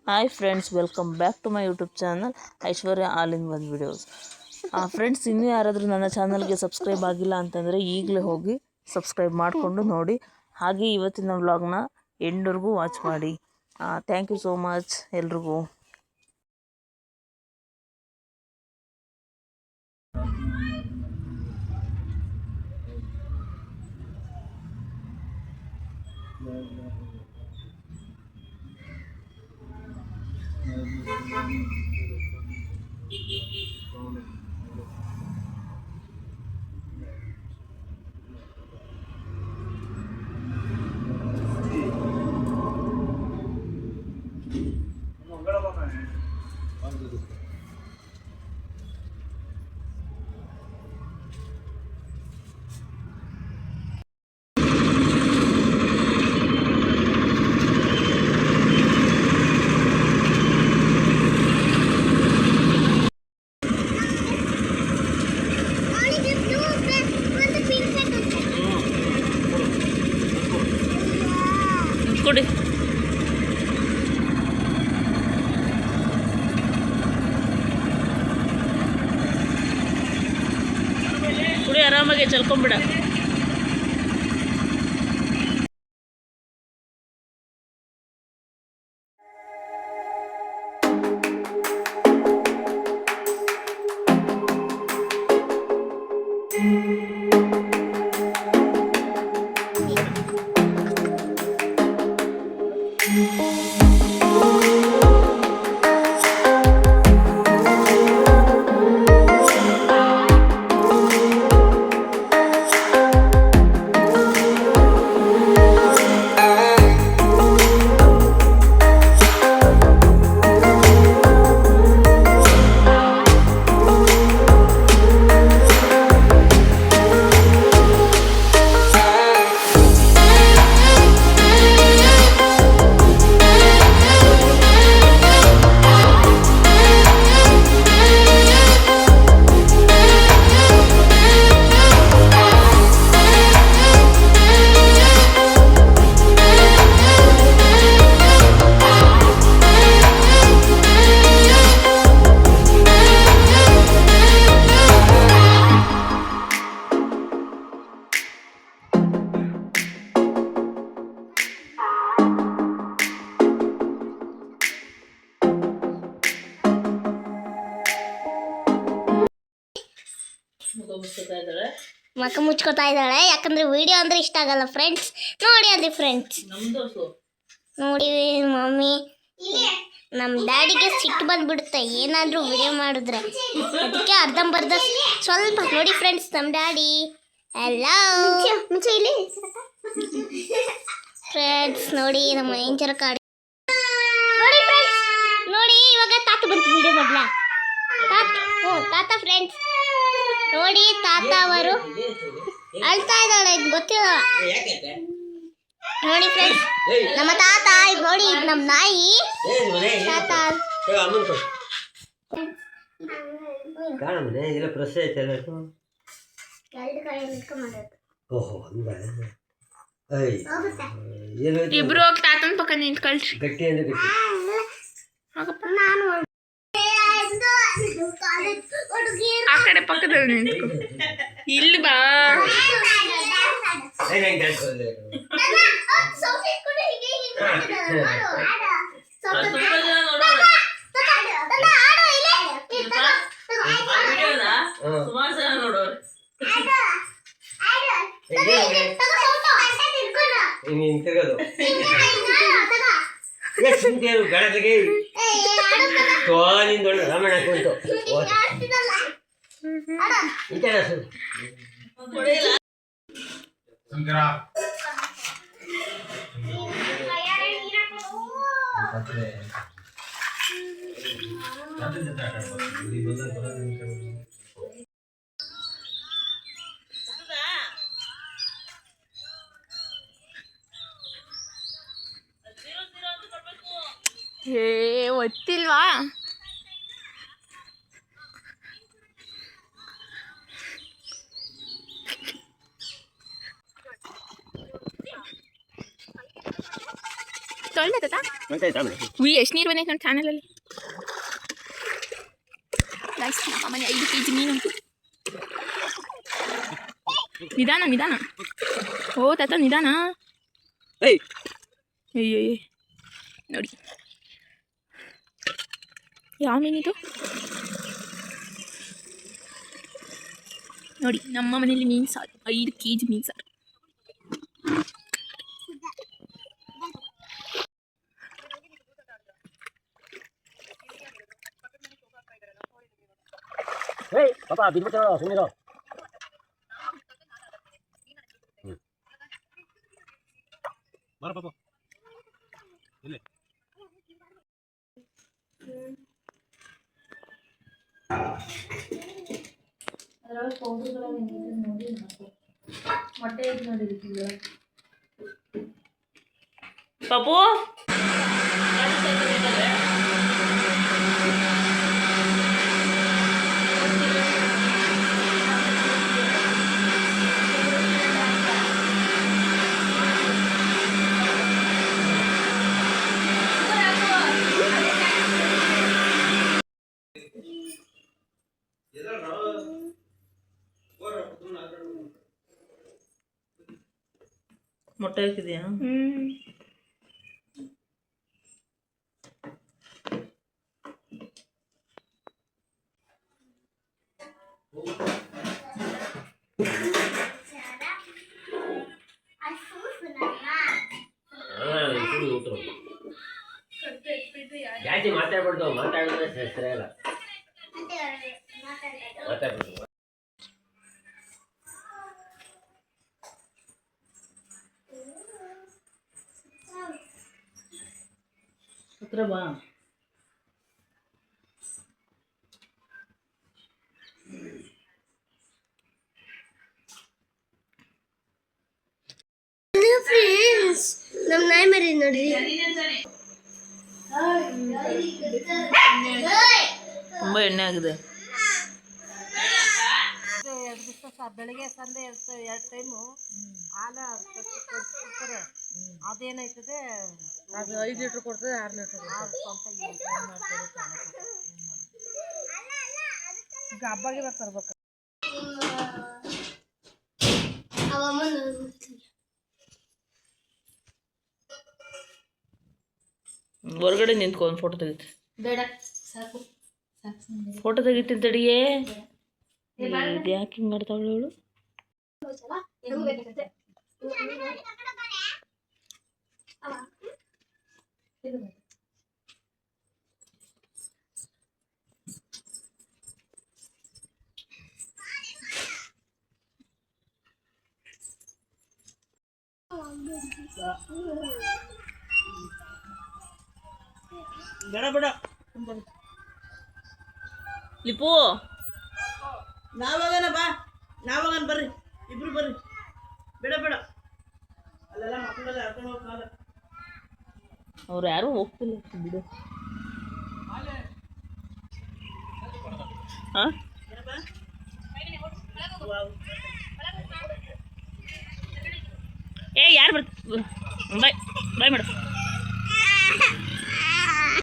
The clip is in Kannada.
Hi friends, welcome back to my YouTube channel Aishwarya all in one videos. Friends, ಇನ್ನೂ ಯಾರಾದರೂ ನನ್ನ ಚಾನಲ್ಗೆ ಸಬ್ಸ್ಕ್ರೈಬ್ ಆಗಿಲ್ಲ ಅಂತಂದರೆ ಈಗಲೇ ಹೋಗಿ ಸಬ್ಸ್ಕ್ರೈಬ್ ಮಾಡಿಕೊಂಡು ನೋಡಿ. ಹಾಗೆ ಇವತ್ತಿನ ವ್ಲಾಗ್ನ ಎಂಡ್ವರೆಗೂ ವಾಚ್ ಮಾಡಿ. ಥ್ಯಾಂಕ್ ಯು ಸೋ ಮಚ್ ಎಲ್ರಿಗೂ. ಕೊಡಿ ಕುಡಿ, ಆರಾಮಾಗಿ ಚಲ್ಕೊಂಬಿಡ. ಮಕ್ಕ ಮುಚ್ಕೋತಾ ಇದ್ದಾಳೆ, ಯಾಕಂದ್ರೆ ವಿಡಿಯೋ ಅಂದ್ರೆ ಇಷ್ಟ ಆಗಲ್ಲ ಫ್ರೆಂಡ್ಸ್. ನೋಡಿ ಅಲ್ಲಿ ಫ್ರೆಂಡ್ಸ್, ನೋಡಿ ಮಮ್ಮಿ, ನಮ್ಮ ಡ್ಯಾಡಿಗೆ ಸಿಟ್ಟು ಬಂದ್ಬಿಡುತ್ತೆ ಏನಾದರೂ ವಿಡಿಯೋ ಮಾಡಿದ್ರೆ. ಅದಕ್ಕೆ ಅರ್ಧಂಬರ್ಧ ಸ್ವಲ್ಪ ನೋಡಿ ಫ್ರೆಂಡ್ಸ್. ನಮ್ಮ ಡ್ಯಾಡಿ ಎಲ್ಲ ಇಲ್ಲಿ ಫ್ರೆಂಡ್ಸ್ ನೋಡಿ, ನಮ್ಮ ಇಂಚರ ಕಾಡಿ ನೋಡಿ ಫ್ರೆಂಡ್ಸ್. ನೋಡಿ ಇವಾಗ ತಾತ ಬಂತು ವಿಡಿಯೋ ಮಾಡಲ. ತಾತ ಫ್ರೆಂಡ್ಸ್ ನೋಡಿ, ತಾತ ಅವರು ಅಳ್ತಾ ಇದ್ದಾಳೆ, ಇದು ಗೊತ್ತಿಲ್ಲ. ನೋಡಿ ಫ್ರೆಂಡ್ಸ್, ನಮ್ಮ ತಾತ ಇದು ನೋಡಿ, ನಮ್ಮ ನಾಯಿ ತಾತ. ಇಬ್ರು ಹೋಗಿ ತಾತನ ಪಕ್ಕ ನಿಂತ್ಕೊಳ್ರಿ. ಗಟ್ಟಿ ಅಂದ್ರೆ ಗಟ್ಟಿ. ಆ ಕಡೆ ಪಕ್ಕದಲ್ಲಿ ನಿಂತ್ಕೊ. ಇಲ್ಲಿ ಬಾ. ಸುಮಾರು ಜನ ನೋಡೋರು. ಗಣತಿಗೆ ತೋನಿಂದೊಳ್ಳೆ ರಮಣ ಕುಂತು ಒತ್ತಿಲ್ವಾ? ತೊಳ್ದೆ ತಾತ ಎಷ್ಟು ನೀರು ಬಂದೈತೆ ನನ್ನ ಚಾನಲಲ್ಲಿ ಗೈಸ್ ನಮ್ಮ ಮನೆ 5 kg ಮೀನು ನಿಧಾನ ನಿಧಾನ ಓ ತಾತ ನಿಧಾನ ಅಯ್ಯೋ ನೋಡಿ ಯಾವ ಮೀನಿದು ನೋಡಿ ನಮ್ಮ ಮನೇಲಿ ಮೀನು ಸಾರು 5 kg ಮೀನು ಸಾರು ಪಾಪ ಬಿದ್ಬಿಟ್ಟು ಸುಮ್ಮನಿರೋ ಬರ ಪಾಪ ಇಲ್ಲಿ ಪಾಪು ಮೊಟ್ಟೆ ಹಾಕಿದ್ಯಾ ಜಾಸ್ತಿ ಮಾತಾಡ್ಬಾರ್ದು ಮಾತಾಡಿದ್ರೆ ಸರಿಯಲ್ಲ ಮಾತಾಡ್ಬಾರ್ದು ಹತ್ರ ಬಾ ಫ್ರೆಂಡ್ಸ್ ನಮ್ಮ ನಾಯಿ ಮರಿ ನೋಡ್ರಿ ತುಂಬಾ ಎಣ್ಣೆ ಆಗಿದೆ ಬೆಳಗ್ಗೆ ಸಂದೆ 2 ಟೈಮು ಹಾಲು ಕೊಡ್ತಾರೆ ಅದೇನಾಯ್ತದೆ ಅದು 5 ಲೀಟ್ರ್ ಕೊಡ್ತದೆ 6 ಲೀಟ್ರ್ ಈಗ ಹಬ್ಬಗೆ ತರ್ಬೇಕು ಹೊರಗಡೆ ನಿಂತ್ಕೊಂಡು ಫೋಟೋ ತೆಗಿತಿ ಬೇಡ ಸಾಕು ಫೋಟೋ ತೆಗಿತೀನಿ ತಡಿಯೇ ಇದು ಯಾಕೆ ಹಿಂಗೆ ಮಾಡ್ತಾವಳು ಅವಳು ಬೇಡ ಬೇಡ ಲಿಪು ನಾವಾಗನ ಬಾ ನಾವಾಗನ ಬರ್ರಿ ಇಬ್ರು ಬರ್ರಿ ಬೇಡ ಬೇಡ ಅಲ್ಲೆಲ್ಲ ಮಕ್ಕಳೆಲ್ಲ ಹರ್ಕೊಂಡು ಹೋಗ್ತಾರ ಅವ್ರು ಯಾರು ಹೋಗ್ತಿಲ್ಲ ಬಿಡು ಹಾಂ ಏ ಯಾರು ಬಾಯ್ ಬಾಯ್ ಮೇಡಮ್